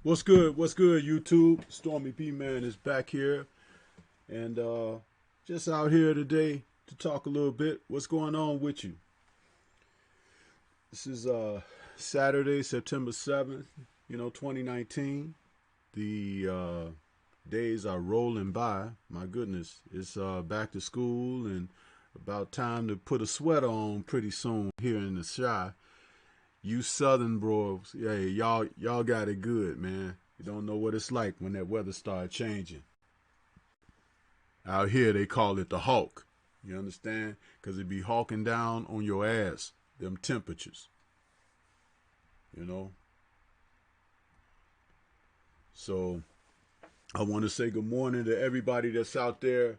What's good? What's good, YouTube? Stormybman is back here and just out here today to talk a little bit. What's going on with you? This is Saturday, September 7th, 2019. The days are rolling by. My goodness, it's back to school and about time to put a sweater on pretty soon here in the shy. You Southern bros, yeah, y'all got it good, man. You don't know what it's like when that weather started changing. Out here they call it the hawk. You understand? Because it be hawking down on your ass. Them temperatures. You know. So I want to say good morning to everybody that's out there.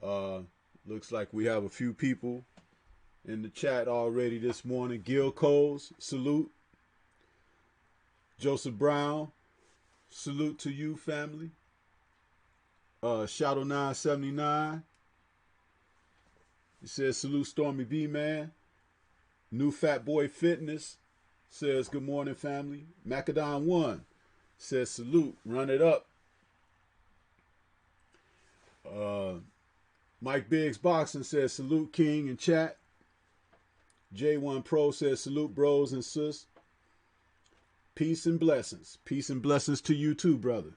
Looks like we have a few people in the chat already this morning. Gil Coles, salute. Joseph Brown, salute to you, family. Shadow 979, he says salute Stormy B Man. New Fat Boy Fitness says good morning, family. Macadon 1 says salute, run it up. Mike Biggs Boxing says salute King in chat. J1 Pro says salute bros and sis. Peace and blessings. Peace and blessings to you too, brother.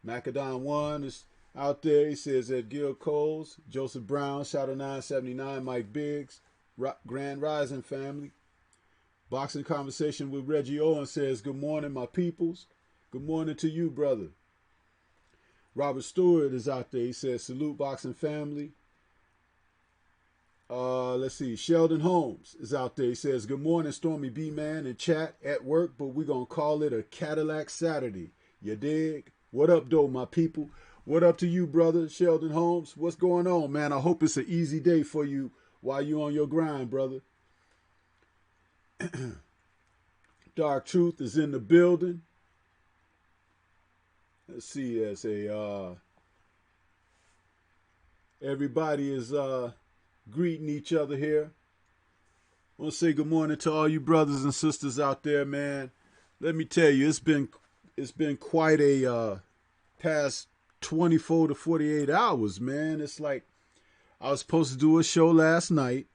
Macadon 1 is out there. He says that Gil Coles, Joseph Brown, Shadow 979, Mike Biggs, Grand Rising family. Boxing Conversation with Reggie Owen says good morning, my peoples. Good morning to you, brother. Robert Stewart is out there. He says salute boxing family. Let's see. Sheldon Holmes is out there. He says, good morning, Stormy B Man in chat at work, but we're going to call it a Cadillac Saturday. You dig? What up, though, my people? What up to you, brother, Sheldon Holmes? What's going on, man? I hope it's an easy day for you while you're on your grind, brother. Dark Truth is in the building. Let's see. There's everybody is greeting each other here. I want to say good morning to all you brothers and sisters out there, man. Let me tell you, it's been quite a past 24 to 48 hours, man. It's like I was supposed to do a show last night.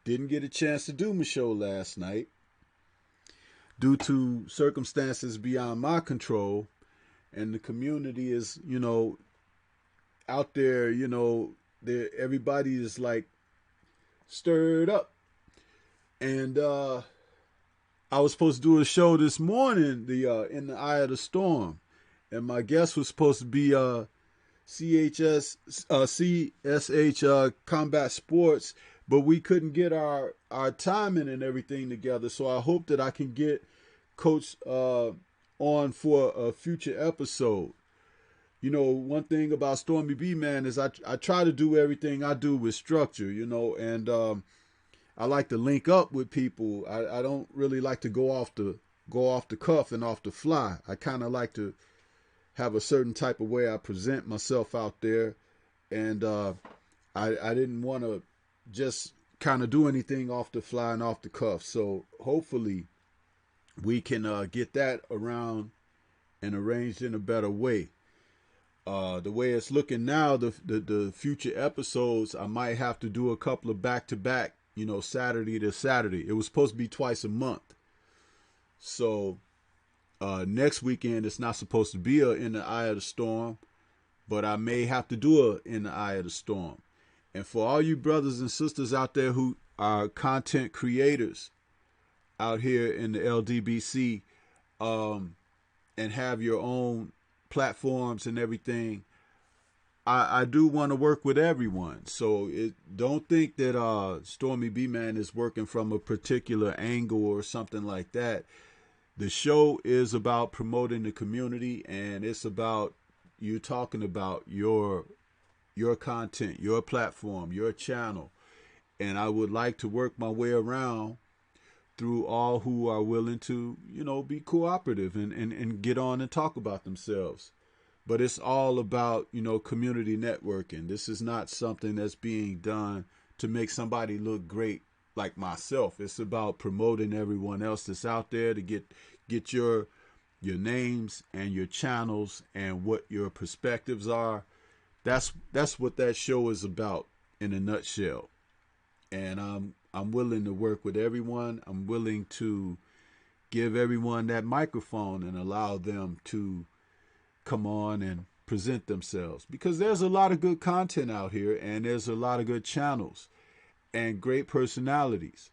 Didn't get a chance to do my show last night due to circumstances beyond my control. And the community is, out there, everybody is like stirred up. And I was supposed to do a show this morning, the in the eye of the storm, and my guest was supposed to be CSH Combat Sports, but we couldn't get our timing and everything together. So I hope that I can get Coach on for a future episode. One thing about Stormy B Man is I try to do everything I do with structure, and I like to link up with people. I don't really like to go off the cuff and off the fly. I kind of like to have a certain type of way I present myself out there, and I didn't want to just kind of do anything off the fly and off the cuff. So hopefully we can get that around and arranged in a better way. The way it's looking now, the future episodes, I might have to do a couple of back-to-back, Saturday to Saturday. It was supposed to be twice a month. So next weekend, it's not supposed to be a In the Eye of the Storm, but I may have to do a In the Eye of the Storm. And for all you brothers and sisters out there who are content creators out here in the LDBC, and have your own platforms and everything, I do want to work with everyone. So don't think that Stormy B Man is working from a particular angle or something like that. The show is about promoting the community, and it's about you talking about your content, your platform, your channel. And I would like to work my way around through all who are willing to, be cooperative and get on and talk about themselves. But it's all about, community networking. This is not something that's being done to make somebody look great like myself. It's about promoting everyone else that's out there to get your your names and your channels and what your perspectives are. That's what that show is about in a nutshell. And I'm willing to work with everyone. I'm willing to give everyone that microphone and allow them to come on and present themselves, because there's a lot of good content out here and there's a lot of good channels and great personalities.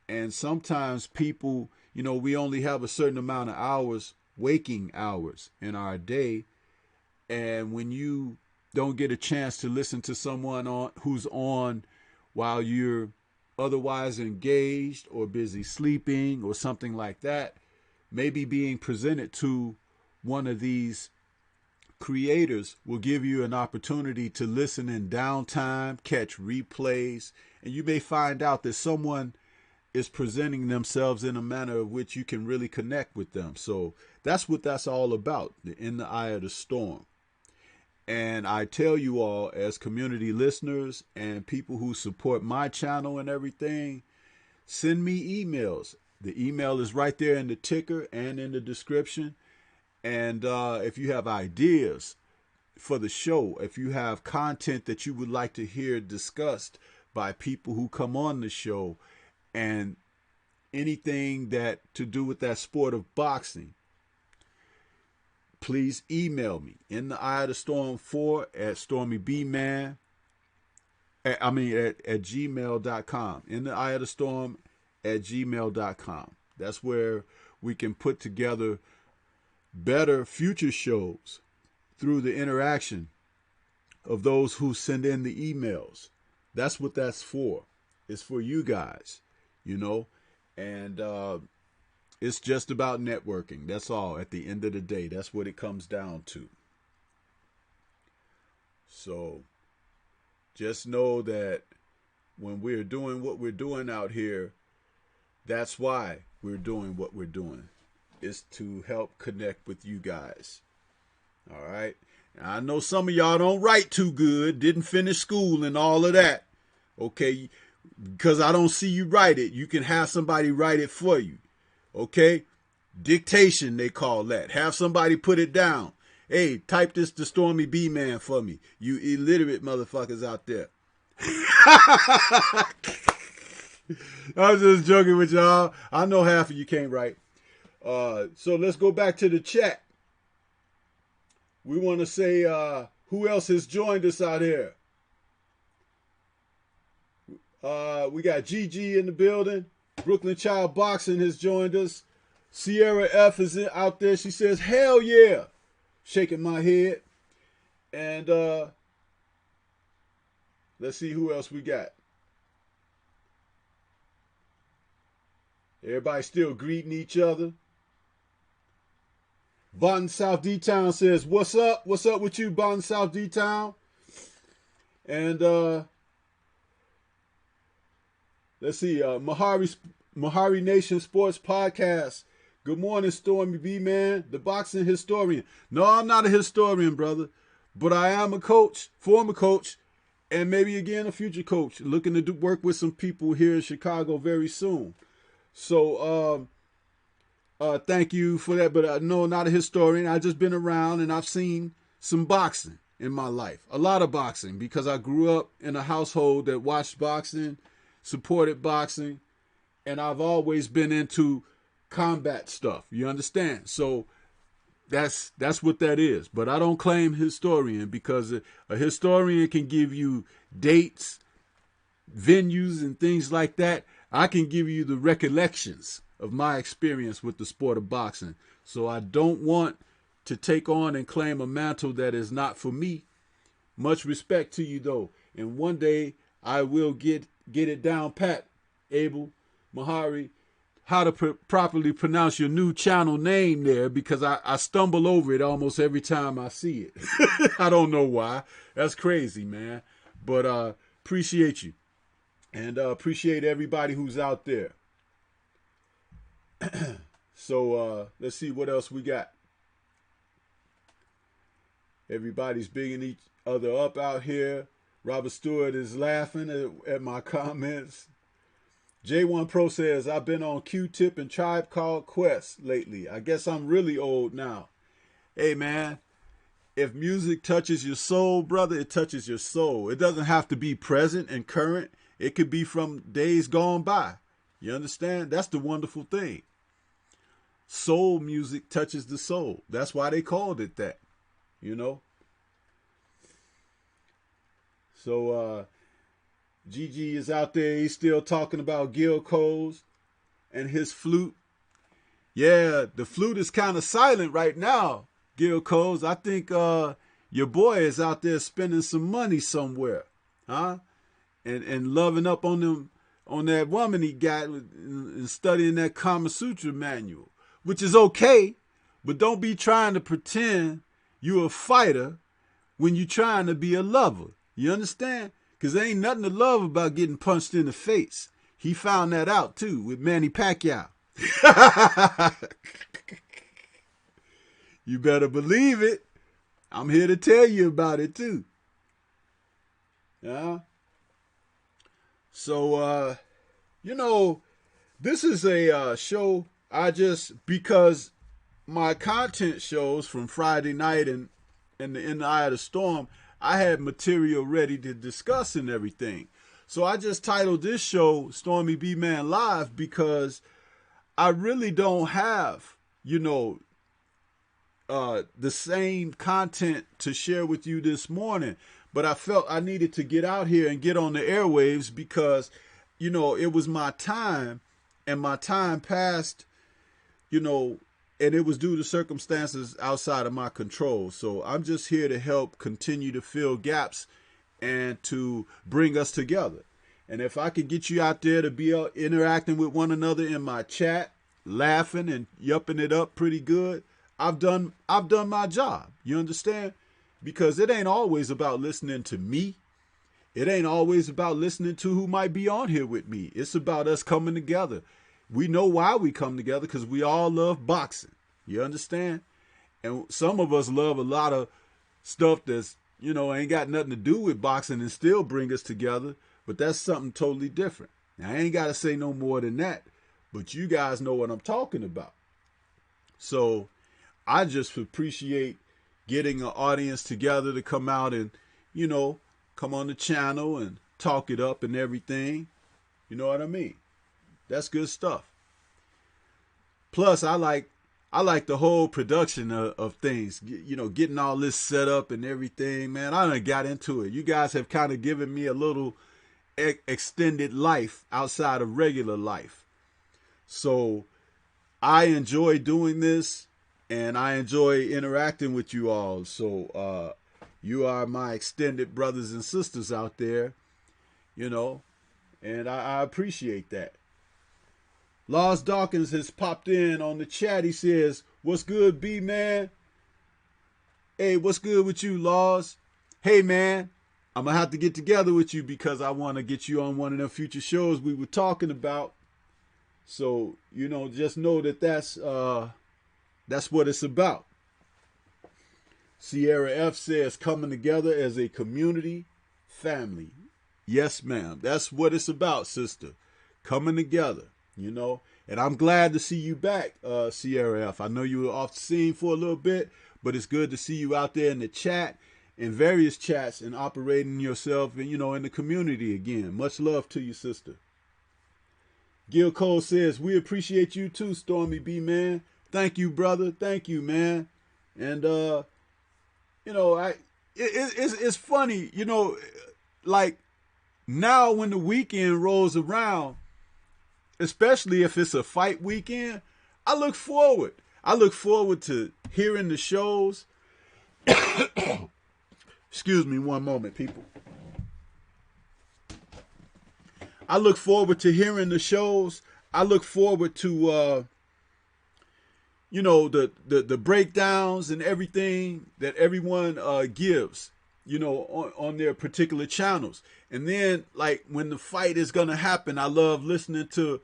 And sometimes people, we only have a certain amount of hours, waking hours in our day. And when you don't get a chance to listen to someone who's on while you're otherwise engaged or busy sleeping or something like that, maybe being presented to one of these creators will give you an opportunity to listen in downtime, catch replays, and you may find out that someone is presenting themselves in a manner of which you can really connect with them. So that's what that's all about, In the Eye of the Storm. And I tell you all, as community listeners and people who support my channel and everything, send me emails. The email is right there in the ticker and in the description. And if you have ideas for the show, if you have content that you would like to hear discussed by people who come on the show, and anything that to do with that sport of boxing, please email me in the eye of the storm 4 at Stormybman. At gmail.com. In the eye of the storm at gmail.com. That's where we can put together better future shows through the interaction of those who send in the emails. That's what that's for. It's for you guys, and it's just about networking. That's all. At the end of the day, that's what it comes down to. So just know that when we're doing what we're doing out here, that's why we're doing what we're doing. Is to help connect with you guys. All right. Now, I know some of y'all don't write too good, didn't finish school and all of that. Okay. Because I don't see you write it. You can have somebody write it for you. Okay. Dictation, they call that. Have somebody put it down. Hey, type this to Stormybman for me. You illiterate motherfuckers out there. I was just joking with y'all. I know half of you can't write. So let's go back to the chat. We want to say who else has joined us out here. We got Gigi in the building. Brooklyn Child Boxing has joined us. Sierra F is out there. She says, hell yeah. Shaking my head. And let's see who else we got. Everybody still greeting each other. Bonton South D-Town says, what's up? What's up with you, Bonton South D-Town? And let's see, Mahari Nation Sports Podcast. Good morning, Stormybman, the boxing historian. No, I'm not a historian, brother, but I am a coach, former coach, and maybe again a future coach, looking to work with some people here in Chicago very soon. So thank you for that, but no, not a historian. I've just been around and I've seen some boxing in my life, a lot of boxing, because I grew up in a household that watched boxing, supported boxing, and I've always been into combat stuff. You understand? So that's what that is. But I don't claim historian, because a historian can give you dates, venues, and things like that. I can give you the recollections of my experience with the sport of boxing. So I don't want to take on and claim a mantle that is not for me. Much respect to you, though. And one day I will get it down pat, Abel Mahari, how to properly pronounce your new channel name there, because I stumble over it almost every time I see it. I don't know why. That's crazy, man. But appreciate you. And appreciate everybody who's out there. So let's see what else we got. Everybody's bigging each other up out here. Robert Stewart is laughing at my comments. J1 Pro says, I've been on Q-Tip and Tribe Called Quest lately. I guess I'm really old now. Hey, man, if music touches your soul, brother, it touches your soul. It doesn't have to be present and current. It could be from days gone by. You understand? That's the wonderful thing. Soul music touches the soul. That's why they called it that, you know? So, Gigi is out there. He's still talking about Gil Coles and his flute. Yeah, the flute is kind of silent right now, Gil Coles. I think your boy is out there spending some money somewhere, huh? And loving up on them, on that woman he got, and studying that Kama Sutra manual, which is okay, but don't be trying to pretend you're a fighter when you're trying to be a lover. You understand? Because there ain't nothing to love about getting punched in the face. He found that out, too, with Manny Pacquiao. You better believe it. I'm here to tell you about it, too. Yeah. So, you know, this is a show because my content shows from Friday night and in the Eye of the Storm, I had material ready to discuss and everything. So I just titled this show Stormybman Live because I really don't have, you know, the same content to share with you this morning. But I felt I needed to get out here and get on the airwaves because, you know, it was my time and my time passed, you know, and it was due to circumstances outside of my control. So I'm just here to help continue to fill gaps and to bring us together. And if I could get you out there to be interacting with one another in my chat, laughing and yupping it up pretty good, I've done my job. You understand? Because it ain't always about listening to me. It ain't always about listening to who might be on here with me. It's about us coming together. We know why we come together, because we all love boxing. You understand? And some of us love a lot of stuff that's, you know, ain't got nothing to do with boxing and still bring us together. But that's something totally different. Now, I ain't got to say no more than that. But you guys know what I'm talking about. So I just appreciate getting an audience together to come out and, you know, come on the channel and talk it up and everything. You know what I mean? That's good stuff. Plus, I like the whole production of things, you know, getting all this set up and everything, man. I done got into it. You guys have kind of given me a little extended life outside of regular life. So I enjoy doing this and I enjoy interacting with you all. So you are my extended brothers and sisters out there, you know, and I appreciate that. Lars Dawkins has popped in on the chat. He says, "What's good, B, man?" Hey, what's good with you, Lars? Hey, man, I'm going to have to get together with you because I want to get you on one of them future shows we were talking about. So, you know, just know that that's what it's about. Sierra F says, coming together as a community family. Yes, ma'am. That's what it's about, sister. Coming together. You know, and I'm glad to see you back, Sierra F. I know you were off the scene for a little bit, but it's good to see you out there in the chat, in various chats, and operating yourself, and you know, in the community again. Much love to you, sister. Gil Cole says, "We appreciate you too, Stormy B, man. Thank you, brother. Thank you, man." And you know, it's funny, you know, like now when the weekend rolls around, especially if it's a fight weekend, I look forward. I look forward to hearing the shows. Excuse me one moment, people. I look forward to hearing the shows. I look forward to, you know, the breakdowns and everything that everyone gives, you know, on their particular channels. And then, like, when the fight is going to happen, I love listening to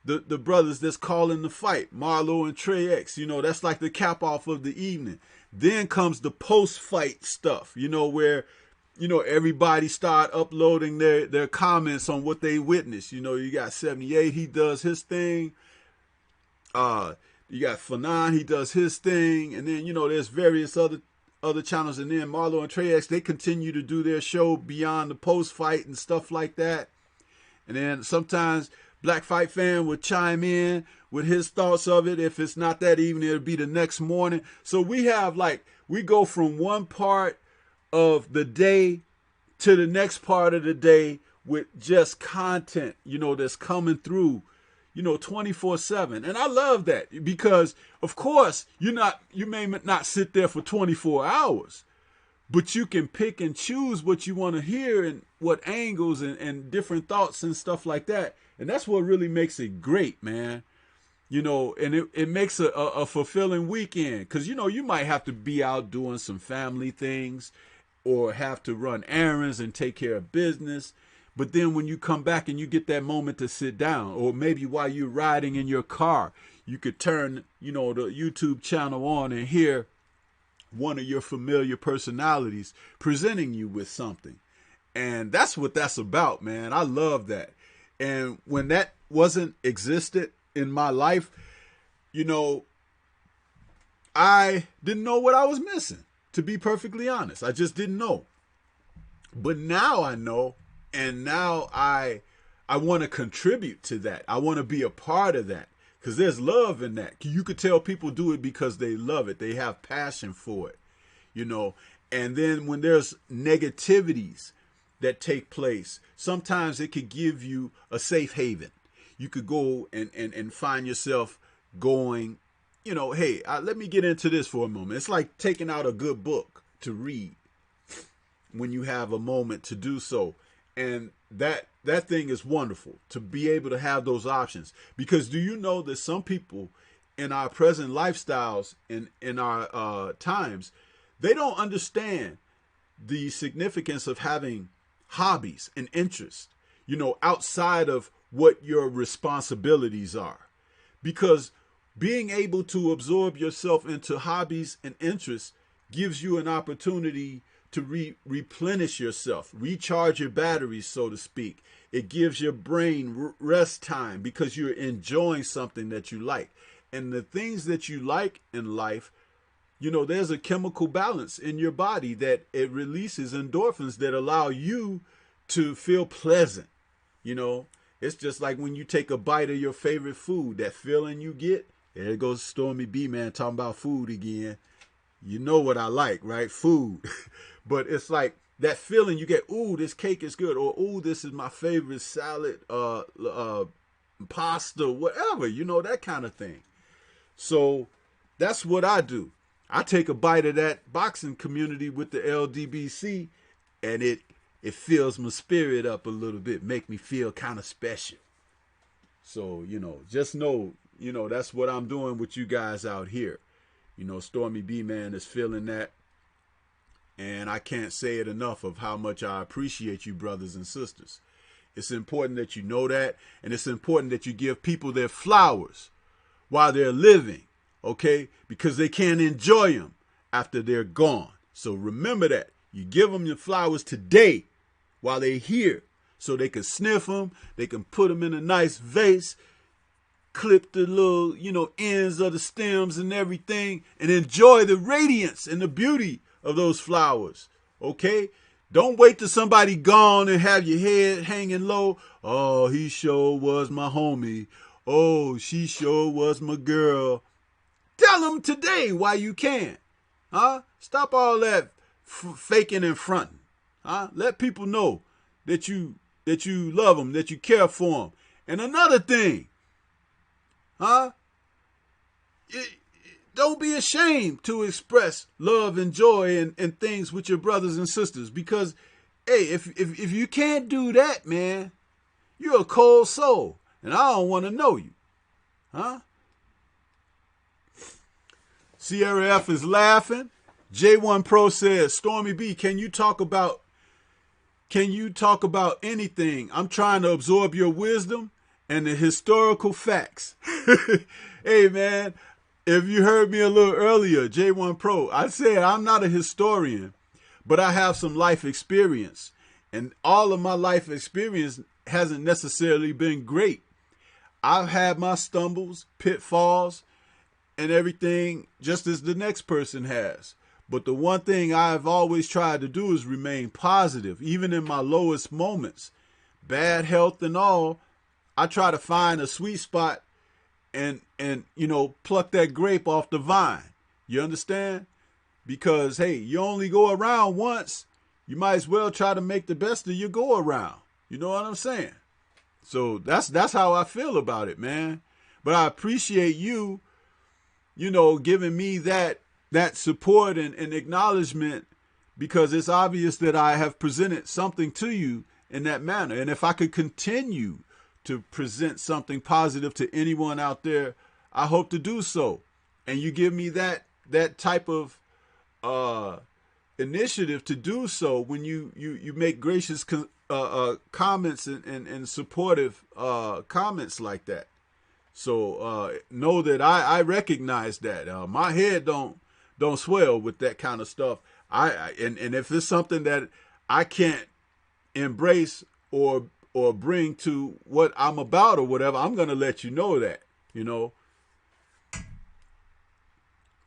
the brothers that's calling the fight, Marlo and Trey X. You know, that's like the cap off of the evening. Then comes the post-fight stuff, you know, where everybody start uploading their comments on what they witnessed. You got 78, he does his thing. You got Fanon, he does his thing, and then there's various other channels, and then Marlo and Trey X, they continue to do their show beyond the post fight and stuff like that. And then sometimes Black Fight Fan would chime in with his thoughts of it. If it's not that evening, it'll be the next morning. So we go from one part of the day to the next part of the day with just content, that's coming through, 24/7. And I love that because, of course, you may not sit there for 24 hours, but you can pick and choose what you want to hear and what angles and different thoughts and stuff like that. And that's what really makes it great, man. And it makes a fulfilling weekend because, you might have to be out doing some family things or have to run errands and take care of business. But then when you come back and you get that moment to sit down, or maybe while you're riding in your car, you could turn, the YouTube channel on and hear one of your familiar personalities presenting you with something. And that's what that's about, man. I love that. And when that wasn't existed in my life, I didn't know what I was missing, to be perfectly honest. I just didn't know. But now I know. And now I want to contribute to that. I want to be a part of that because there's love in that. You could tell people do it because they love it. They have passion for it, And then when there's negativities that take place, sometimes it could give you a safe haven. You could go and find yourself going, hey, let me get into this for a moment. It's like taking out a good book to read when you have a moment to do so. And that thing is wonderful to be able to have those options. Because do you know that some people in our present lifestyles in our times, they don't understand the significance of having hobbies and interests, outside of what your responsibilities are. Because being able to absorb yourself into hobbies and interests gives you an opportunity to replenish yourself, recharge your batteries, so to speak. It gives your brain rest time because you're enjoying something that you like. And the things that you like in life, there's a chemical balance in your body that it releases endorphins that allow you to feel pleasant. It's just like when you take a bite of your favorite food, that feeling you get. There goes Stormybman talking about food again. You know what I like, right? Food. But it's like that feeling you get, ooh, this cake is good, or ooh, this is my favorite salad, pasta, whatever, that kind of thing. So that's what I do. I take a bite of that boxing community with the LDBC, and it fills my spirit up a little bit, make me feel kind of special. So, just know, that's what I'm doing with you guys out here. Stormybman is feeling that. And I can't say it enough of how much I appreciate you, brothers and sisters. It's important that you know that. And it's important that you give people their flowers while they're living. Okay? Because they can't enjoy them after they're gone. So remember that. You give them your flowers today while they're here. So they can sniff them. They can put them in a nice vase. Clip the little, ends of the stems and everything. And enjoy the radiance and the beauty of those flowers. Okay? Don't wait till somebody gone and have your head hanging low. Oh, he sure was my homie. Oh, she sure was my girl. Tell them today while you can. Huh? Stop all that faking and fronting. Huh? Let people know that you love them, that you care for them. And another thing, don't be ashamed to express love and joy and things with your brothers and sisters. Because, hey, if you can't do that, man, you're a cold soul. And I don't want to know you. Huh? Sierra F is laughing. J1 Pro says, Stormy B, can you talk about anything? I'm trying to absorb your wisdom and the historical facts. Hey, man, if you heard me a little earlier, J1 Pro, I said I'm not a historian, but I have some life experience, and all of my life experience hasn't necessarily been great. I've had my stumbles, pitfalls, and everything just as the next person has. But the one thing I've always tried to do is remain positive, even in my lowest moments, bad health and all. I try to find a sweet spot and pluck that grape off the vine. You understand? Because hey, you only go around once. You might as well try to make the best of your go around. You know what I'm saying? So that's how I feel about it, man. But I appreciate you, giving me that support and acknowledgement, because it's obvious that I have presented something to you in that manner. And if I could continue to present something positive to anyone out there, I hope to do so. And you give me that type of initiative to do so when you make gracious comments and supportive comments like that. So know that I recognize that. My head don't swell with that kind of stuff. And if it's something that I can't embrace or bring to what I'm about or whatever, I'm gonna let you know that.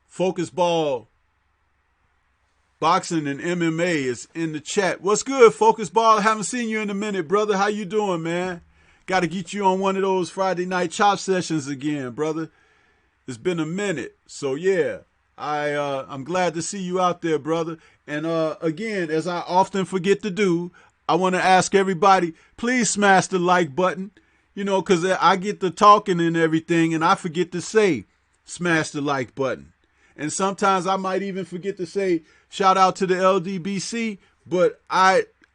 Focus Ball Boxing and MMA is in the chat. What's good, Focus Ball? I haven't seen you in a minute, brother. How you doing, man? Got to get you on one of those Friday night chop sessions again, brother. It's been a minute. So, yeah, I'm glad to see you out there, brother. And, again, as I often forget to do, I want to ask everybody, please smash the like button, because I get to talking and everything, and I forget to say smash the like button. And sometimes I might even forget to say shout out to the LDBC, but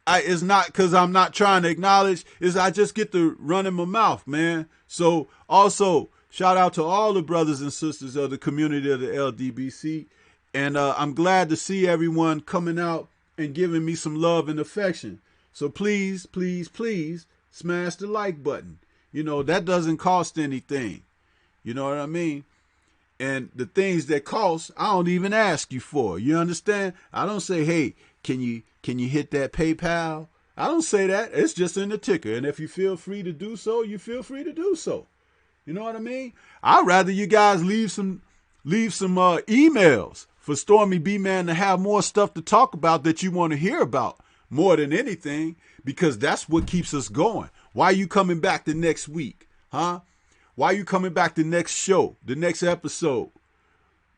it's not because I'm not trying to acknowledge, is I just get to run in my mouth, man. So also shout out to all the brothers and sisters of the community of the LDBC. And I'm glad to see everyone coming out and giving me some love and affection. So please, please, please smash the like button. That doesn't cost anything. You know what I mean? And the things that cost, I don't even ask you for. You understand? I don't say, hey, can you hit that PayPal? I don't say that. It's just in the ticker. And if you feel free to do so, you feel free to do so. You know what I mean? I'd rather you guys leave some emails for Stormybman to have more stuff to talk about that you want to hear about more than anything, because that's what keeps us going. Why are you coming back the next week? Huh? Why are you coming back the next show, the next episode?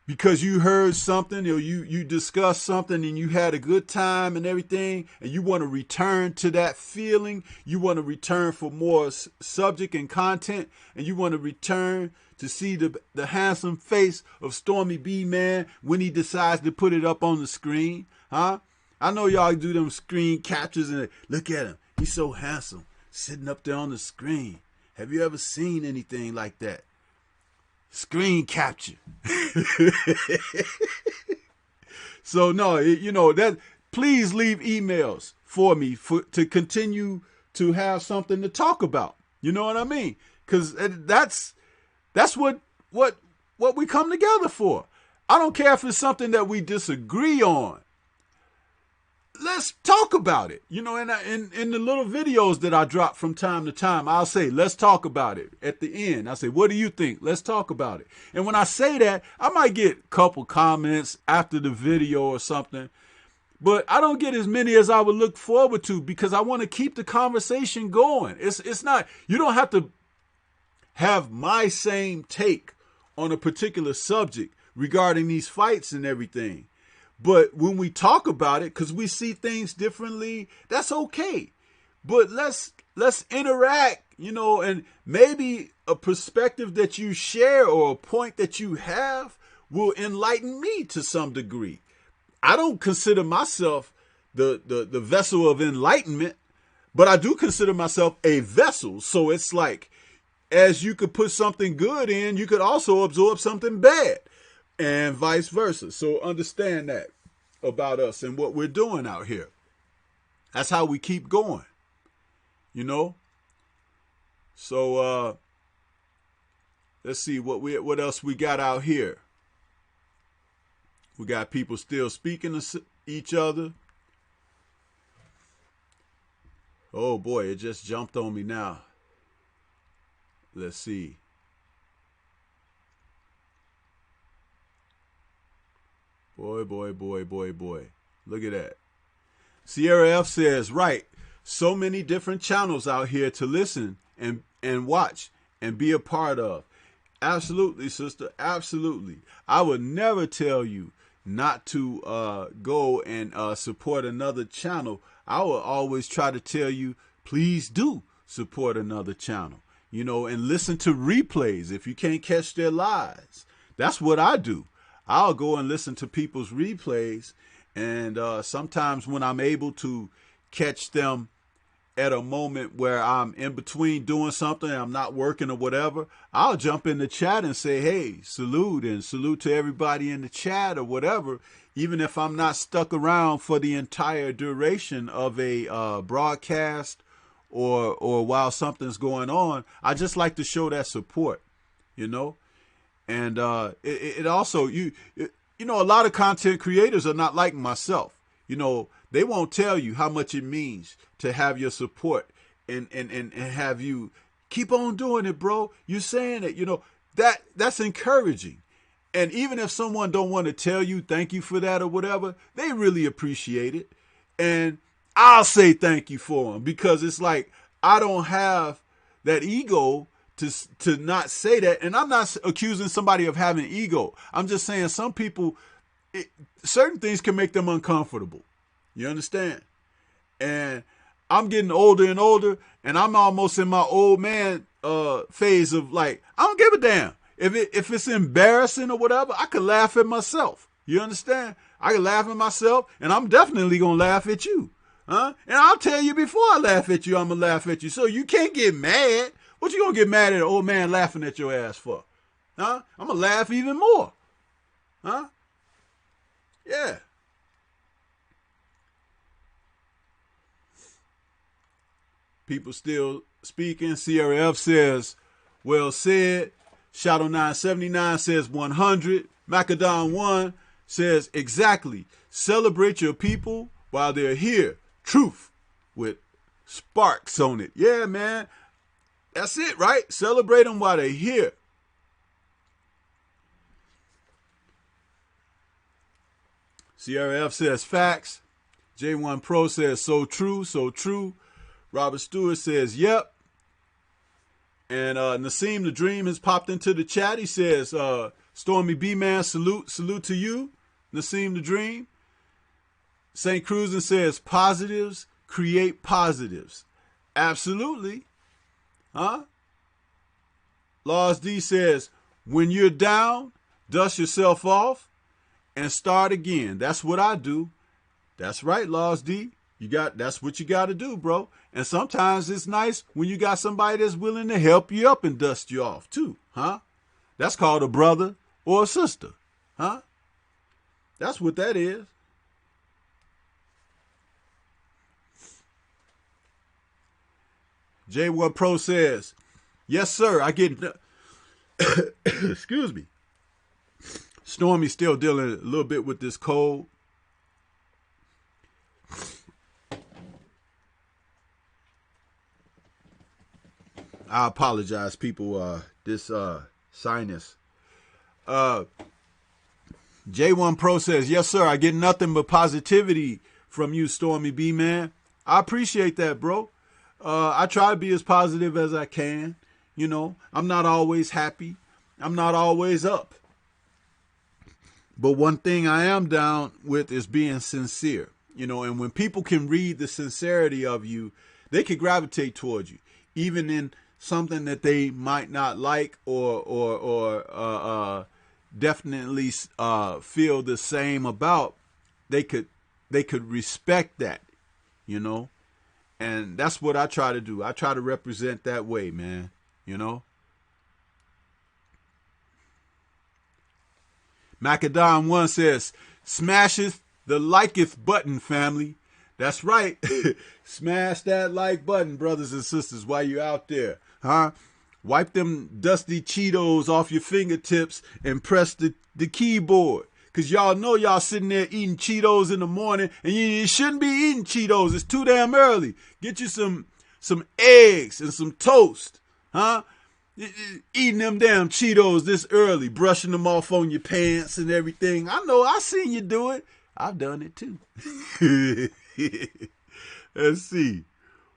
Because you heard something or you discussed something and you had a good time and everything, and you want to return to that feeling. You want to return for more subject and content, and you want to return to see the handsome face of Stormybman when he decides to put it up on the screen. Huh? I know y'all do them screen captures and look at him. He's so handsome sitting up there on the screen. Have you ever seen anything like that? Screen capture. So no, that. Please leave emails for me to continue to have something to talk about. You know what I mean? Because that's what we come together for. I don't care if it's something that we disagree on. Let's talk about it. In the little videos that I drop from time to time, I'll say, let's talk about it. At the end, I'll say, what do you think? Let's talk about it. And when I say that, I might get a couple comments after the video or something, but I don't get as many as I would look forward to, because I want to keep the conversation going. It's not, you don't have to have my same take on a particular subject regarding these fights and everything. But when we talk about it, because we see things differently, that's okay. But let's interact, and maybe a perspective that you share or a point that you have will enlighten me to some degree. I don't consider myself the vessel of enlightenment, but I do consider myself a vessel. So it's like, as you could put something good in, you could also absorb something bad, and vice versa. So understand that about us and what we're doing out here. That's how we keep going, So let's see what else we got out here. We got people still speaking to each other. Oh boy, it just jumped on me now. Let's see. Boy, boy, boy, boy, boy. Look at that. Sierra F says, right, so many different channels out here to listen and watch and be a part of. Absolutely, sister. Absolutely. I would never tell you not to go and support another channel. I will always try to tell you, please do support another channel, you know, and listen to replays if you can't catch their lives. That's what I do. I'll go and listen to people's replays, and sometimes when I'm able to catch them at a moment where I'm in between doing something, I'm not working or whatever, I'll jump in the chat and say, hey, salute, and salute to everybody in the chat or whatever, even if I'm not stuck around for the entire duration of a broadcast or while something's going on. I just like to show that support, you know. And it also, you know, a lot of content creators are not like myself. You know, they won't tell you how much it means to have your support and have you keep on doing it, bro. You're saying it, you know, that's encouraging. And even if someone don't want to tell you thank you for that or whatever, they really appreciate it. And I'll say thank you for them, because it's like, I don't have that ego to not say that. And I'm not accusing somebody of having ego. I'm just saying some people, certain things can make them uncomfortable. You understand? And I'm getting older and older, and I'm almost in my old man phase of like, I don't give a damn. If it's embarrassing or whatever, I could laugh at myself. You understand? I can laugh at myself, and I'm definitely going to laugh at you. Huh? And I'll tell you before I laugh at you, I'm going to laugh at you. So you can't get mad. What you going to get mad at an old man laughing at your ass for? Huh? I'm going to laugh even more. Huh? Yeah. People still speaking. Sierra F says, well said. Shadow 979 says 100. Macadon 1 says exactly. Celebrate your people while they're here. Truth with sparks on it. Yeah, man. That's it, right? Celebrate them while they're here. Sierra F says facts. J1 Pro says so true, so true. Robert Stewart says yep. And Nassim the Dream has popped into the chat. He says, Stormybman, salute to you, Nassim the Dream. St. Cruisin says positives create positives. Absolutely. Huh? Laws D says, when you're down, dust yourself off and start again. That's what I do. That's right, Laws D. That's what you got to do, bro. And sometimes it's nice when you got somebody that's willing to help you up and dust you off too, huh? That's called a brother or a sister, huh? That's what that is. J1 Pro says, yes, sir, I get, excuse me. Stormy's still dealing a little bit with this cold. I apologize, people, this sinus. J1 Pro says, yes, sir, I get nothing but positivity from you, Stormy B, man. I appreciate that, bro. I try to be as positive as I can. You know, I'm not always happy. I'm not always up. But one thing I am down with is being sincere. You know, and when people can read the sincerity of you, they can gravitate towards you, even in something that they might not like or definitely feel the same about. They could respect that, you know, and that's what I try to do. I try to represent that way, man. You know. Macadon 1 says, smasheth the liketh button, family. That's right. Smash that like button, brothers and sisters, while you're out there. Huh? Wipe them dusty Cheetos off your fingertips and press the keyboard. Because y'all know y'all sitting there eating Cheetos in the morning, and you shouldn't be eating Cheetos. It's too damn early. Get you some eggs and some toast, huh? Eating them damn Cheetos this early, brushing them off on your pants and everything. I know, I seen you do it. I've done it too. Let's see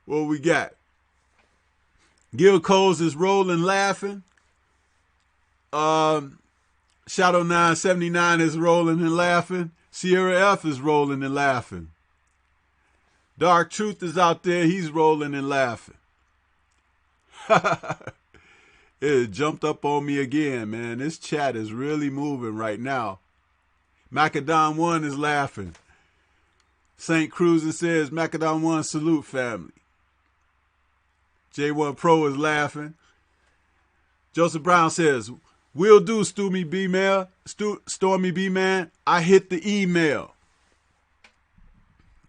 what we got. Gil Coles is rolling laughing. Shadow 979 is rolling and laughing. Sierra F is rolling and laughing. Dark Truth is out there. He's rolling and laughing. It jumped up on me again, man. This chat is really moving right now. Macadam 1 is laughing. St. Cruiser says, Macadam 1 salute family. J1 Pro is laughing. Joseph Brown says, will do, Stormybman. I hit the email.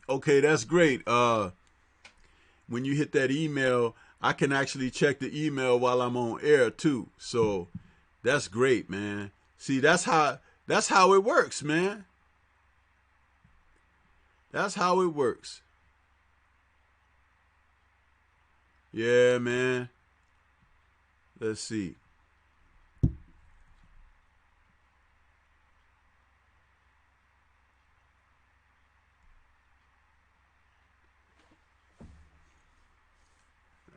Okay, that's great. When you hit that email, I can actually check the email while I'm on air too. So that's great, man. See, that's how it works, man. That's how it works. Yeah, man. Let's see.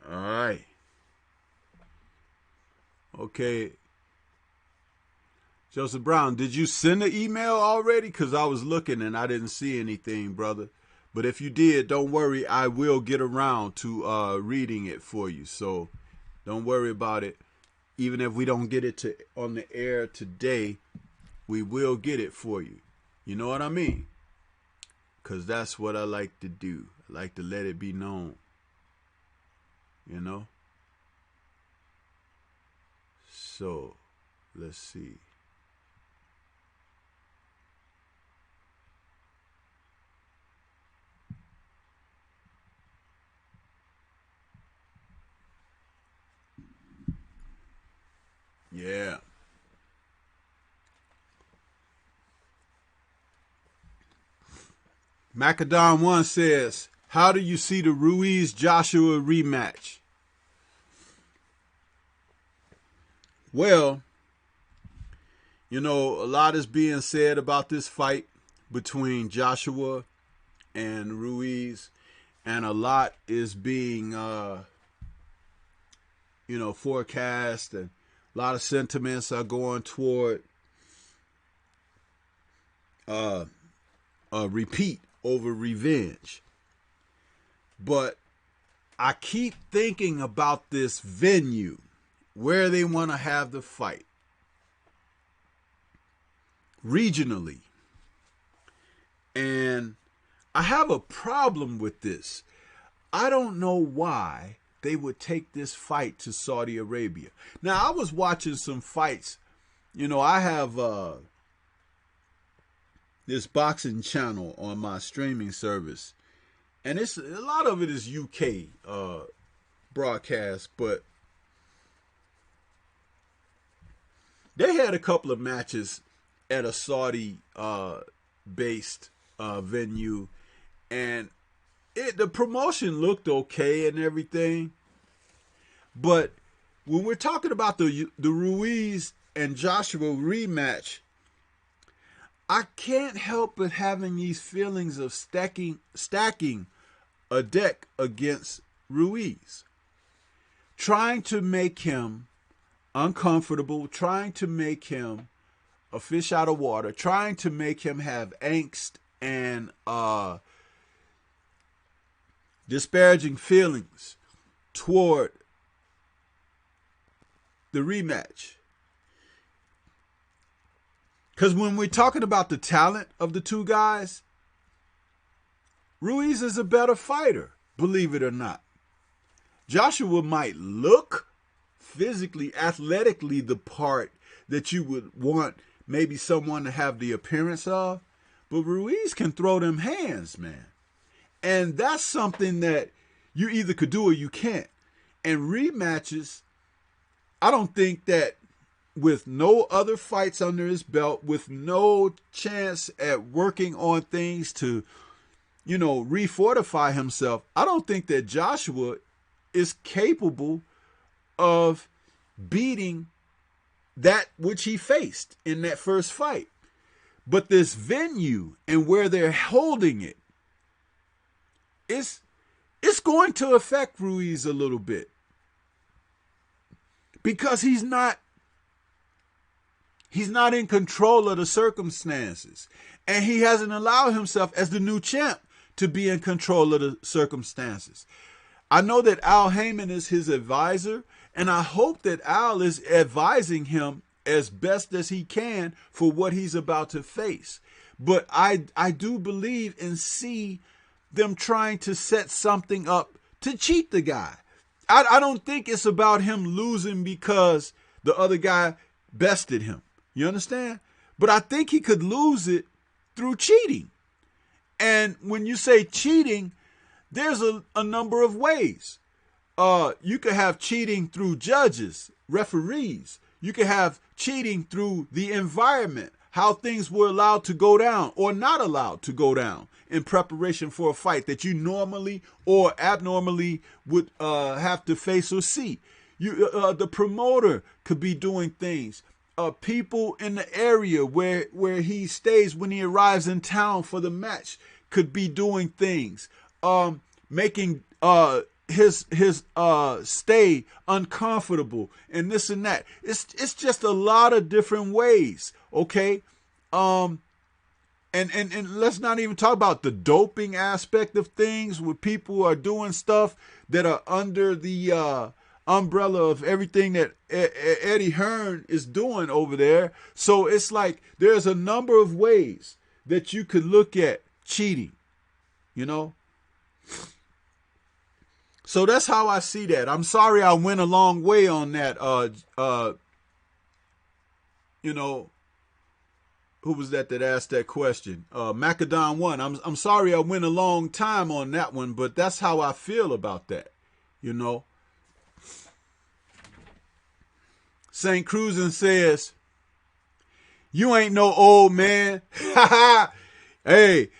All right. Okay. Joseph Brown, did you send the email already? Because I was looking and I didn't see anything, brother. But if you did, don't worry. I will get around to reading it for you. So don't worry about it. Even if we don't get it on the air today, we will get it for you. You know what I mean? Because that's what I like to do. I like to let it be known. You know? So, let's see. Yeah. Macadam 1 says, how do you see the Ruiz-Joshua rematch? Well, you know, a lot is being said about this fight between Joshua and Ruiz, and a lot is being, forecast, and a lot of sentiments are going toward a repeat over revenge. But I keep thinking about this venue where they want to have the fight regionally. And I have a problem with this. I don't know why they would take this fight to Saudi Arabia. Now, I was watching some fights. You know, I have this boxing channel on my streaming service. And it's a lot of it is UK broadcast, but they had a couple of matches at a Saudi based venue, and the promotion looked okay and everything. But when we're talking about the Ruiz and Joshua rematch, I can't help but having these feelings of stacking a deck against Ruiz, trying to make him uncomfortable, trying to make him a fish out of water, trying to make him have angst and disparaging feelings toward the rematch. Because when we're talking about the talent of the two guys, Ruiz is a better fighter, believe it or not. Joshua might look physically, athletically, the part that you would want maybe someone to have the appearance of, but Ruiz can throw them hands, man. And that's something that you either could do or you can't. And rematches, I don't think that with no other fights under his belt, with no chance at working on things to, refortify himself, I don't think that Joshua is capable of beating that which he faced in that first fight. But this venue and where they're holding it, it's going to affect Ruiz a little bit. Because he's not in control of the circumstances. And he hasn't allowed himself, as the new champ, to be in control of the circumstances. I know that Al Heyman is his advisor, and I hope that Al is advising him as best as he can for what he's about to face. But I do believe and see them trying to set something up to cheat the guy. I don't think it's about him losing because the other guy bested him. You understand? But I think he could lose it through cheating. And when you say cheating, there's a number of ways. You could have cheating through judges, referees. You could have cheating through the environment, how things were allowed to go down or not allowed to go down in preparation for a fight that you normally or abnormally would have to face or see. The promoter could be doing things. People in the area where he stays when he arrives in town for the match could be doing things, making his stay uncomfortable and this and that. It's just a lot of different ways, okay? And let's not even talk about the doping aspect of things, where people are doing stuff that are under the umbrella of everything that Eddie Hearn is doing over there. So it's like there's a number of ways that you could look at cheating, So that's how I see that. I'm sorry I went a long way on that. Who was that asked that question? Macadon 1. I'm sorry I went a long time on that one, but that's how I feel about that, St. Cruisin says, "You ain't no old man." Hey,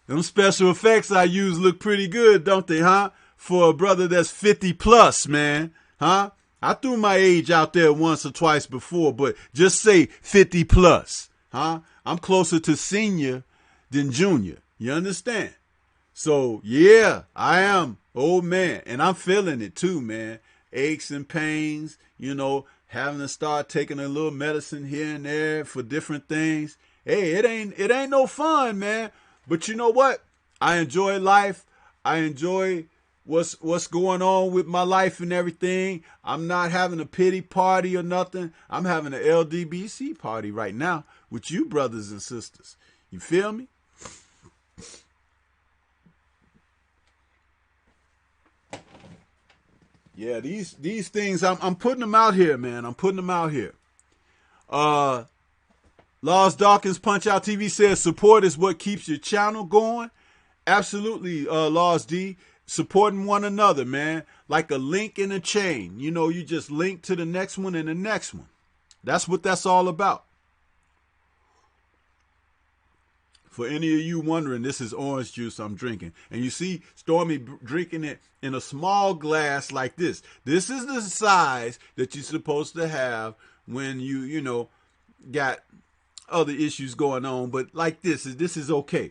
them special effects I use look pretty good, don't they, huh? For a brother that's 50 plus, man, huh? I threw my age out there once or twice before, but just say 50 plus, huh? I'm closer to senior than junior. You understand? So, yeah, I am old man, and I'm feeling it too, man. Aches and pains, having to start taking a little medicine here and there for different things. Hey, it ain't no fun, man. But you know what? I enjoy life. I enjoy what's going on with my life and everything. I'm not having a pity party or nothing. I'm having an LDBC party right now with you brothers and sisters. You feel me? Yeah, these things, I'm putting them out here, man. I'm putting them out here. Laws Dawkins Punch Out TV says support is what keeps your channel going. Absolutely, Laws D. Supporting one another, man. Like a link in a chain. You just link to the next one and the next one. That's what that's all about. For any of you wondering, this is orange juice I'm drinking. And you see Stormy drinking it in a small glass like this. This is the size that you're supposed to have when you got other issues going on. But like this is okay.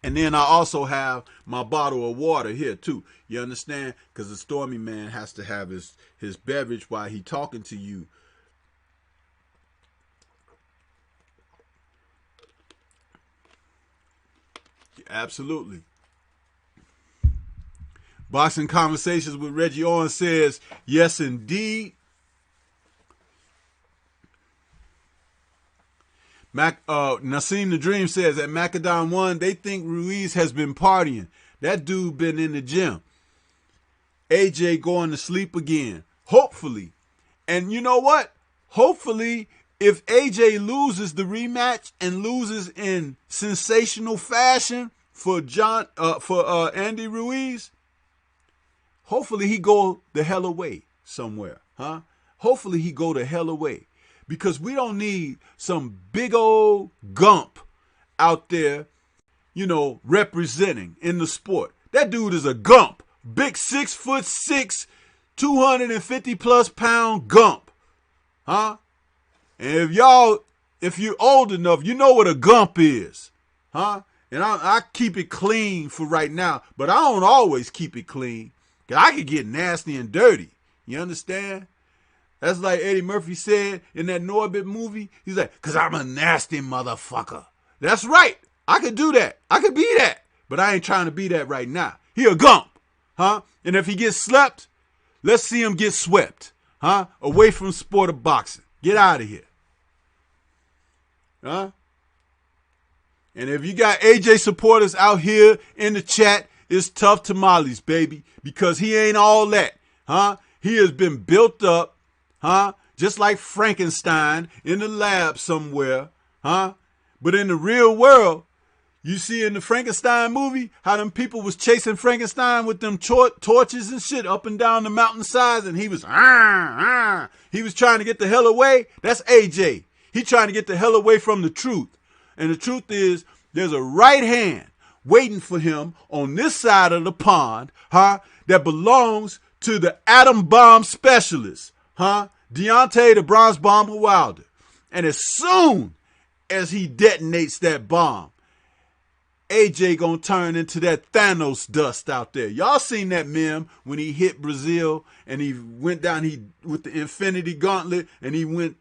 And then I also have my bottle of water here too. You understand? Because the Stormy Man has to have his beverage while he talking to you. Absolutely. Boxing Conversations with Reggie Owens says, yes, indeed. Nassim the Dream says, at Macadon 1, they think Ruiz has been partying. That dude been in the gym. AJ going to sleep again. Hopefully. And you know what? Hopefully, if AJ loses the rematch and loses in sensational fashion for Andy Ruiz, hopefully he go the hell away somewhere, huh? Hopefully he go the hell away. because we don't need some big old gump out there, representing in the sport. That dude is a gump. Big 6'6", 250 plus pound gump. Huh? And if you're old enough, you know what a gump is. Huh? And I keep it clean for right now, but I don't always keep it clean. Because I could get nasty and dirty. You understand? That's like Eddie Murphy said in that Norbit movie. He's like, because I'm a nasty motherfucker. That's right. I could do that. I could be that. But I ain't trying to be that right now. He a gump. Huh? And if he gets slept, let's see him get swept. Huh? Away from sport of boxing. Get out of here. Huh? And if you got AJ supporters out here in the chat, it's tough tamales, baby, because he ain't all that, huh? He has been built up, huh? Just like Frankenstein in the lab somewhere, huh? But in the real world, you see in the Frankenstein movie how them people was chasing Frankenstein with them torches and shit up and down the mountainsides, and he was trying to get the hell away. That's AJ. He trying to get the hell away from the truth. And the truth is, there's a right hand waiting for him on this side of the pond, huh? That belongs to the atom bomb specialist, huh? Deontay the Bronze Bomber Wilder. And as soon as he detonates that bomb, AJ gonna turn into that Thanos dust out there. Y'all seen that meme when he hit Brazil and he went down with the Infinity Gauntlet and he went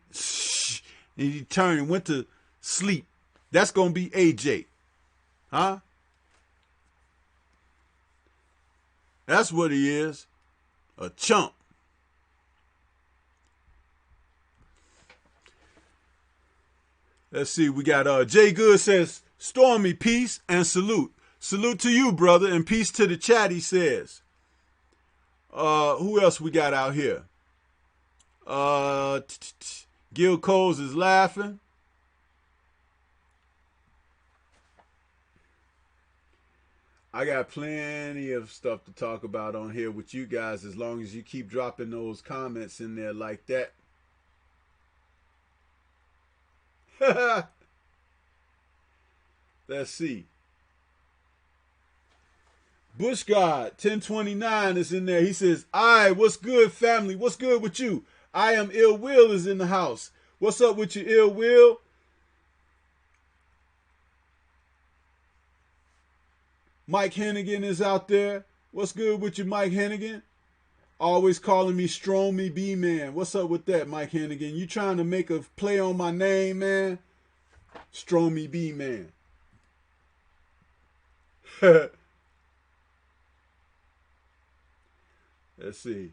and he turned and went to sleep. That's going to be AJ. Huh? That's what he is. A chump. Let's see. We got Jay Good says, Stormy, peace and salute. Salute to you, brother, and peace to the chat, he says. Who else we got out here? Gil Coles is laughing. I got plenty of stuff to talk about on here with you guys as long as you keep dropping those comments in there like that. Let's see. Bush God 1029 is in there. He says, "Aye, what's good, family? What's good with you? I am Ill Will is in the house. What's up with you, Ill Will?" Mike Hennigan is out there. What's good with you, Mike Hennigan? Always calling me Stormybman. What's up with that, Mike Hennigan? You trying to make a play on my name, man? Stormybman. Let's see.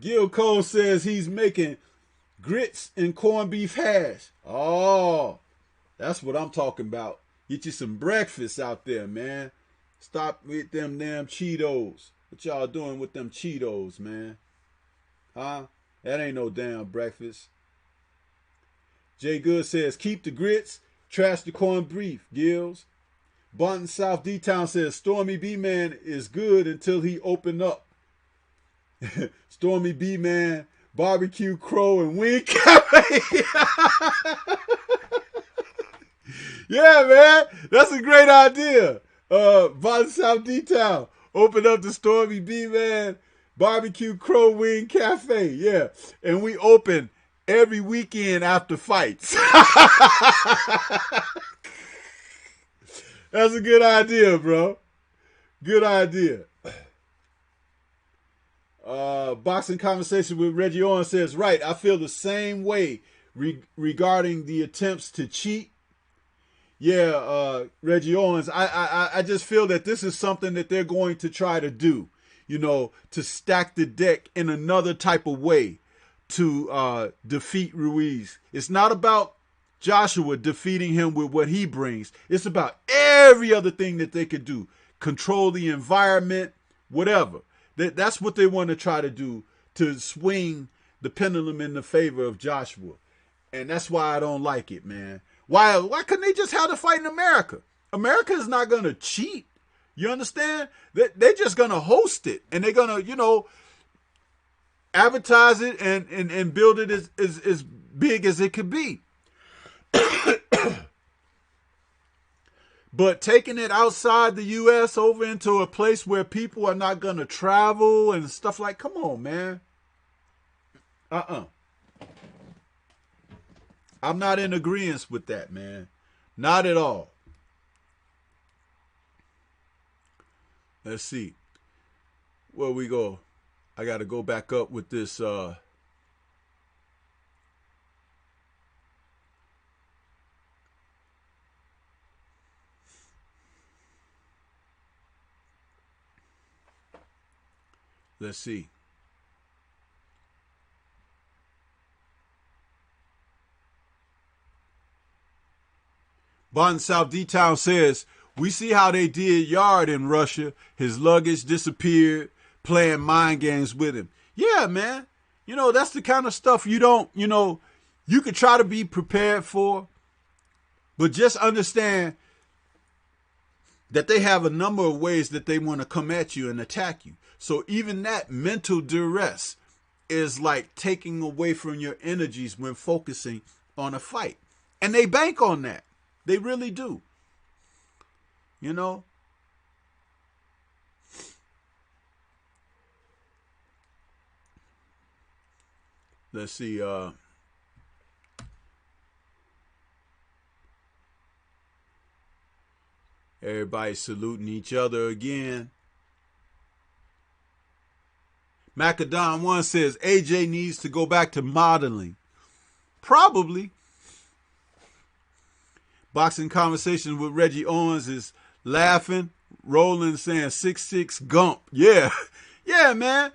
Gil Cole says he's making grits and corned beef hash. Oh, that's what I'm talking about. Get you some breakfast out there, man. Stop with them damn Cheetos. What y'all doing with them Cheetos, man? Huh? That ain't no damn breakfast. Jay Good says, keep the grits, trash the corned beef, Gills. Bonton South D-Town says, Stormy B-Man is good until he open up. Stormy B-Man, Barbecue Crow, and Wing Cafe. Yeah, man. That's a great idea. Bonton South D-Town. Open up the Stormy B-Man, Barbecue Crow, Wing Cafe. Yeah. And we open every weekend after fights. That's a good idea, bro. Good idea. Boxing Conversation with Reggie Owen says, right, I feel the same way regarding the attempts to cheat. Yeah, Reggie Owens, I just feel that this is something that they're going to try to do, you know, to stack the deck in another type of way to defeat Ruiz. It's not about Joshua defeating him with what he brings. It's about every other thing that they could do. Control the environment, whatever. That's what they want to try to do to swing the pendulum in the favor of Joshua. And that's why I don't like it, man. Why couldn't they just have the fight in America? America is not going to cheat. You understand? They're just going to host it, and they're going to, advertise it and build it as big as it could be. But taking it outside the U.S. over into a place where people are not going to travel and stuff like, come on, man. I'm not in agreement with that, man. Not at all. Let's see. Where we go? I got to go back up with this. Let's see. Barton South D-Town says, we see how they did Yard in Russia. His luggage disappeared, playing mind games with him. Yeah, man. That's the kind of stuff you don't, you could try to be prepared for, but just understand that they have a number of ways that they want to come at you and attack you. So even that mental duress is like taking away from your energies when focusing on a fight. And they bank on that. They really do. Let's see. Everybody saluting each other again. Macadon 1 says AJ needs to go back to modeling. Probably. Boxing Conversations with Reggie Owens is laughing. Roland saying 6'6" Gump. Yeah. Yeah, man.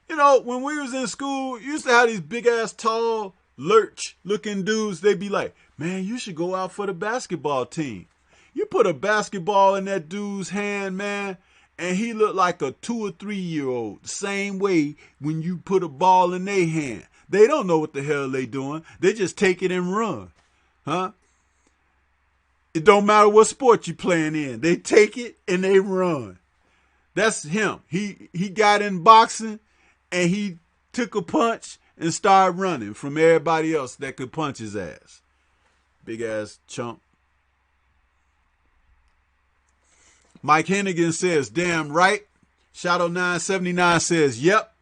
When we was in school, you used to have these big ass tall lurch looking dudes. They'd be like, man, you should go out for the basketball team. You put a basketball in that dude's hand, man, and he looked like a 2 or 3 year old. Same way when you put a ball in their hand. They don't know what the hell they doing. They just take it and run. Huh? It don't matter what sport you playing in. They take it and they run. That's him. He got in boxing and he took a punch and started running from everybody else that could punch his ass. Big ass chump. Mike Hennigan says, damn right. Shadow 979 says, yep.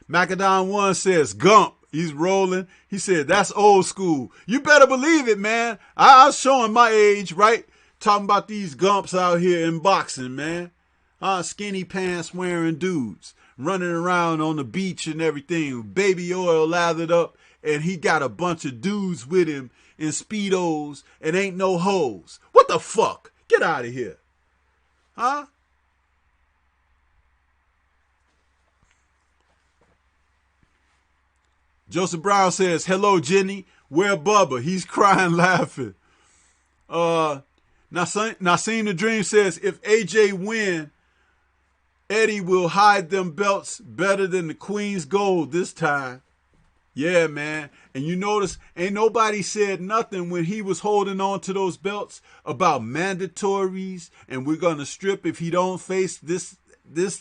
Macadon 1 says, Gump. He's rolling. He said, that's old school. You better believe it, man. I was showing my age, right? Talking about these Gumps out here in boxing, man. Skinny pants wearing dudes. Running around on the beach and everything. Baby oil lathered up. And he got a bunch of dudes with him in Speedos and ain't no hoes. What the fuck? Get out of here. Huh? Joseph Brown says, hello, Jenny. Where Bubba? He's crying laughing. Nassim the Dream says, if AJ win, Eddie will hide them belts better than the Queen's gold this time. Yeah, man. And you notice, ain't nobody said nothing when he was holding on to those belts about mandatories and we're going to strip if he don't face this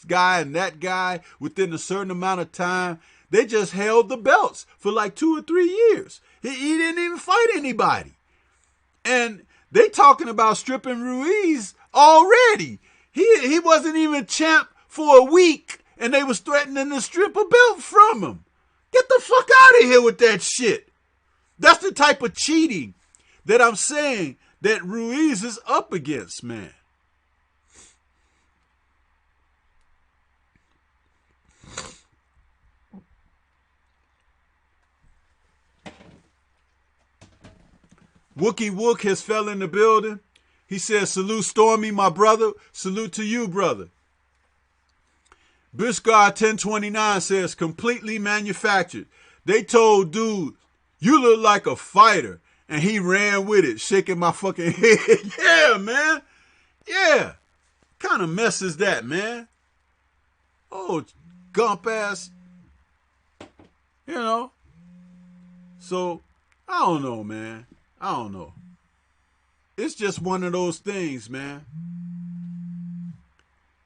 guy and that guy within a certain amount of time. They just held the belts for like 2 or 3 years. He didn't even fight anybody. And they talking about stripping Ruiz already. He wasn't even champ for a week and they was threatening to strip a belt from him. Get the fuck out of here with that shit. That's the type of cheating that I'm saying that Ruiz is up against, man. Wookie Wook has fell in the building. He says, salute Stormy, my brother. Salute to you, brother. Bushguard 1029 says, completely manufactured. They told dude, you look like a fighter. And he ran with it, shaking my fucking head. Yeah, man. Yeah. Kind of mess is that, man? Oh, gump ass. So, I don't know, man. I don't know. It's just one of those things, man.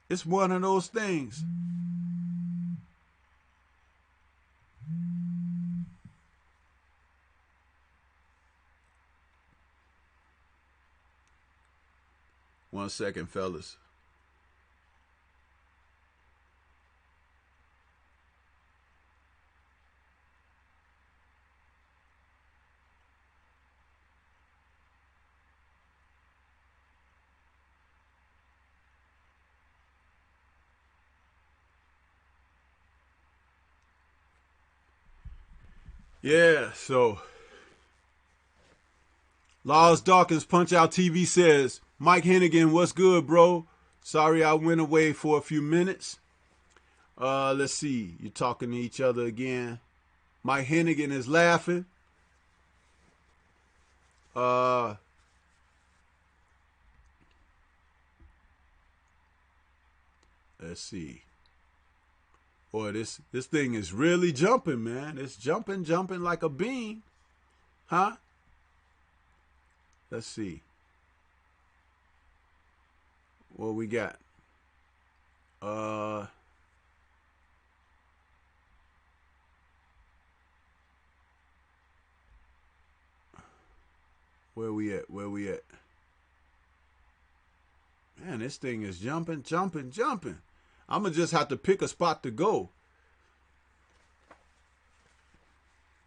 It's one of those things. One second, fellas. Yeah, so Laws Dawkins Punch Out TV says, Mike Hennigan, what's good, bro? Sorry I went away for a few minutes. Let's see. You're talking to each other again. Mike Hennigan is laughing. Let's see. Boy, this thing is really jumping, man. It's jumping like a bean. Huh? Let's see. What we got? Where we at? Man, this thing is jumping. I'm going to just have to pick a spot to go.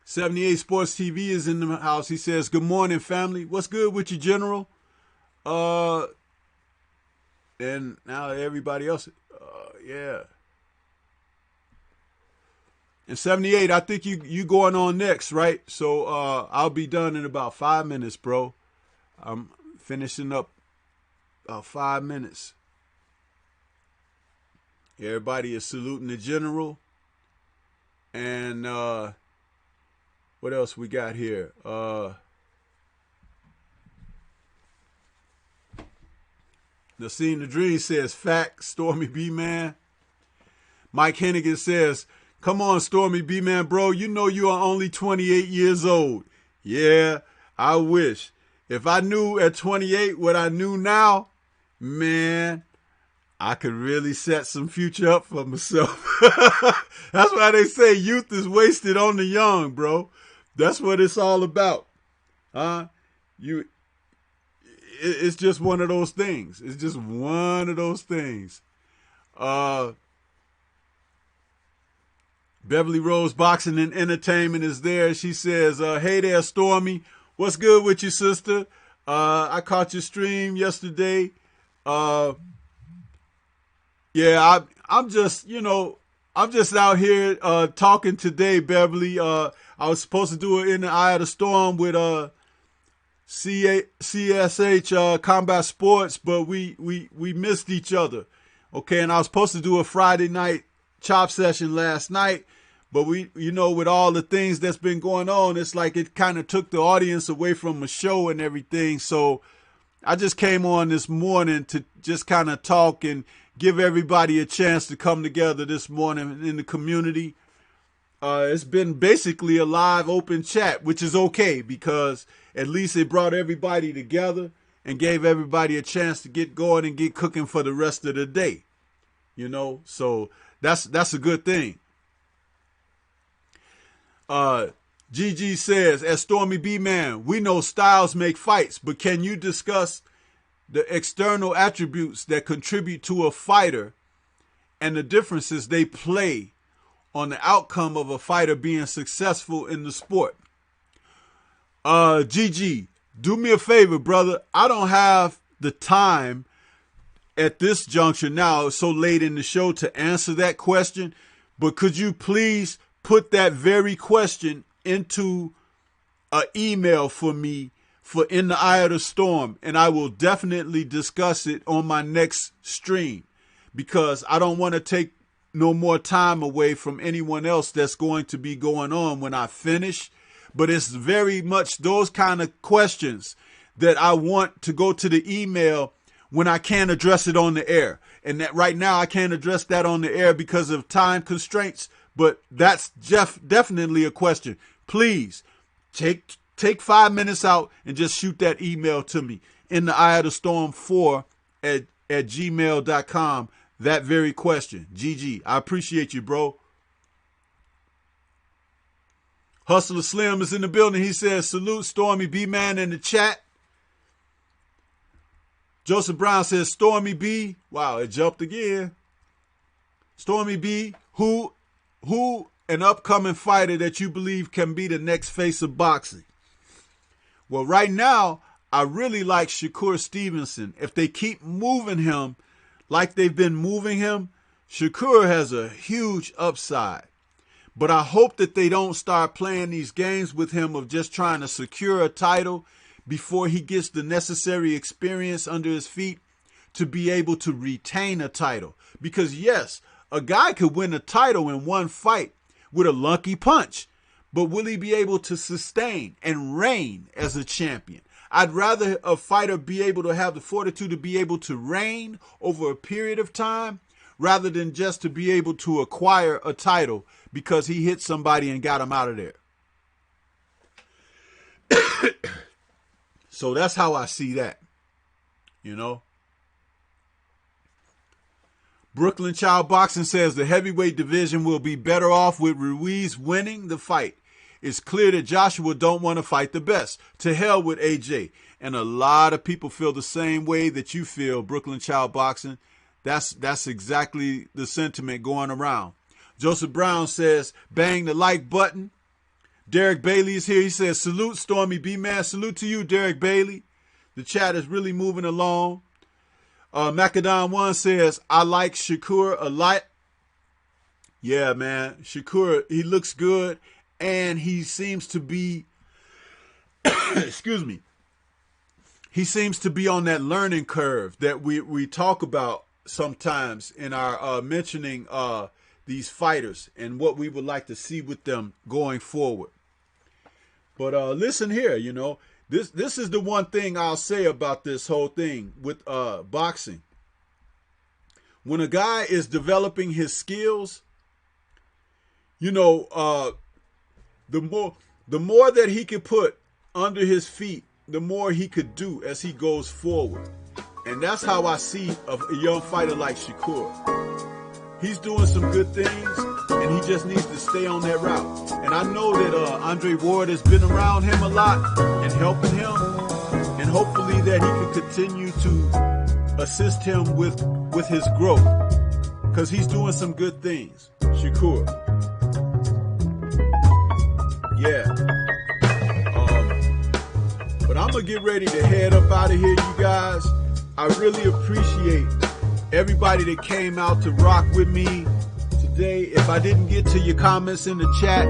78 Sports TV is in the house. He says, good morning, family. What's good with you, General? And now everybody else. Yeah. And 78, I think you going on next, right? So I'll be done in about 5 minutes, bro. I'm finishing up about 5 minutes. Everybody is saluting the General. And what else we got here? Nassim the Dream says, fact, Stormybman. Mike Hennigan says, come on, Stormybman, bro. You know you are only 28 years old. Yeah, I wish. If I knew at 28 what I knew now, man, I could really set some future up for myself. That's why they say youth is wasted on the young, bro. That's what it's all about. It's just one of those things. It's just one of those things. Beverly Rose Boxing and Entertainment is there. She says, hey there, Stormy. What's good with you, sister? I caught your stream yesterday. Yeah, I'm just out here talking today, Beverly. I was supposed to do it in the Eye of the Storm with CSH Combat Sports, but we missed each other. Okay, and I was supposed to do a Friday night chop session last night, but with all the things that's been going on, it's like it kind of took the audience away from the show and everything. So I just came on this morning to just kind of talk and give everybody a chance to come together this morning in the community. It's been basically a live open chat, which is okay because at least it brought everybody together and gave everybody a chance to get going and get cooking for the rest of the day. So that's a good thing. GG says, as Stormybman, we know styles make fights, but can you discuss the external attributes that contribute to a fighter and the differences they play on the outcome of a fighter being successful in the sport? GG, do me a favor, brother. I don't have the time at this juncture now, so late in the show, to answer that question, but could you please put that very question into an email for me for In the Eye of the Storm, and I will definitely discuss it on my next stream, because I don't want to take no more time away from anyone else that's going to be going on when I finish. But it's very much those kind of questions that I want to go to the email when I can't address it on the air. And that right now I can't address that on the air because of time constraints, but that's definitely a question. Please take 5 minutes out and just shoot that email to me, in the Eye of the Storm 4 at gmail.com. that very question. GG. I appreciate you, bro. Hustler Slim is in the building. He says, salute Stormy B-Man in the chat. Joseph Brown says, Stormy B. Wow, it jumped again. Stormy B, who an upcoming fighter that you believe can be the next face of boxing? Well, right now, I really like Shakur Stevenson. If they keep moving him like they've been moving him, Shakur has a huge upside. But I hope that they don't start playing these games with him of just trying to secure a title before he gets the necessary experience under his feet to be able to retain a title. Because yes, a guy could win a title in one fight with a lucky punch, but will he be able to sustain and reign as a champion? I'd rather a fighter be able to have the fortitude to be able to reign over a period of time rather than just to be able to acquire a title because he hit somebody and got him out of there. So that's how I see that, you know. Brooklyn Child Boxing says the heavyweight division will be better off with Ruiz winning the fight. It's clear that Joshua don't want to fight the best. To hell with AJ. And a lot of people feel the same way that you feel, Brooklyn Child Boxing. That's exactly the sentiment going around. Joseph Brown says, bang the like button. Derek Bailey is here. He says, salute Stormy B-Man. Salute to you, Derek Bailey. The chat is really moving along. Macadon 1 says, I like Shakur a lot. Yeah, man. Shakur, he looks good. And he seems to be, excuse me, he seems to be on that learning curve that we talk about sometimes in our mentioning these fighters and what we would like to see with them going forward. But listen here, you know, this is the one thing I'll say about this whole thing with boxing. When a guy is developing his skills, you know, the more that he could put under his feet, the more he could do as he goes forward. And that's how I see a young fighter like Shakur. He's doing some good things, and he just needs to stay on that route. And I know that Andre Ward has been around him a lot and helping him, and hopefully that he can continue to assist him with his growth, because he's doing some good things. Shakur. Yeah. But I'm going to get ready to head up out of here, you guys. I really appreciate everybody that came out to rock with me today. If I didn't get to your comments in the chat,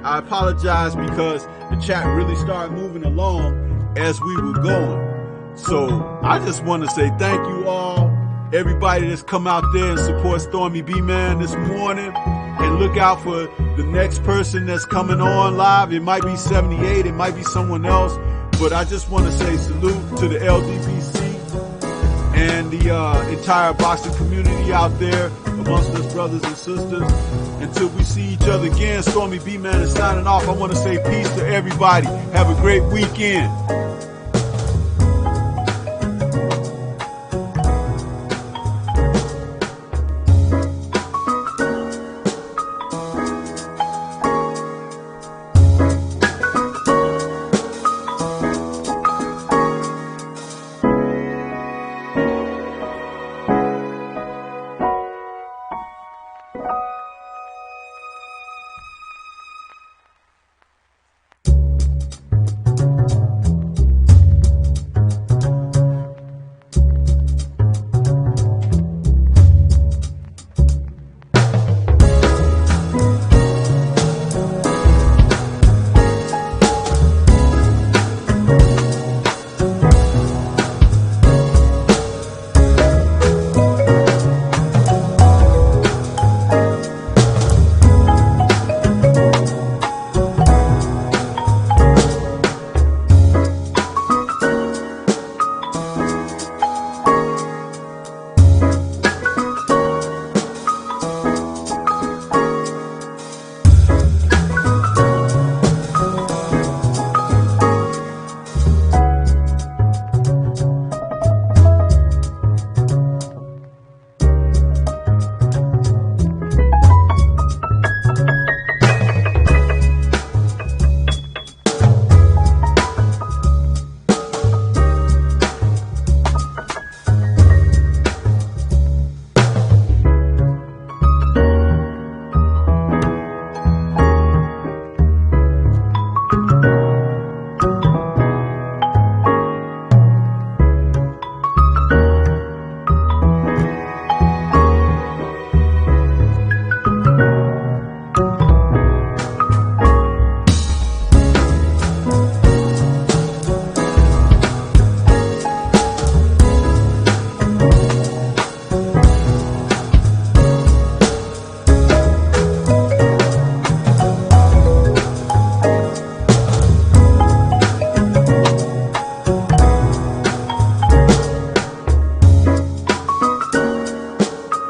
I apologize because the chat really started moving along as we were going. So I just want to say thank you all, everybody that's come out there and support Stormy B-Man this morning. And look out for the next person that's coming on live. It might be 78, it might be someone else. But I just want to say salute to the LDBC and the entire boxing community out there amongst us brothers and sisters. Until we see each other again, Stormy B-Man is signing off. I want to say peace to everybody. Have a great weekend.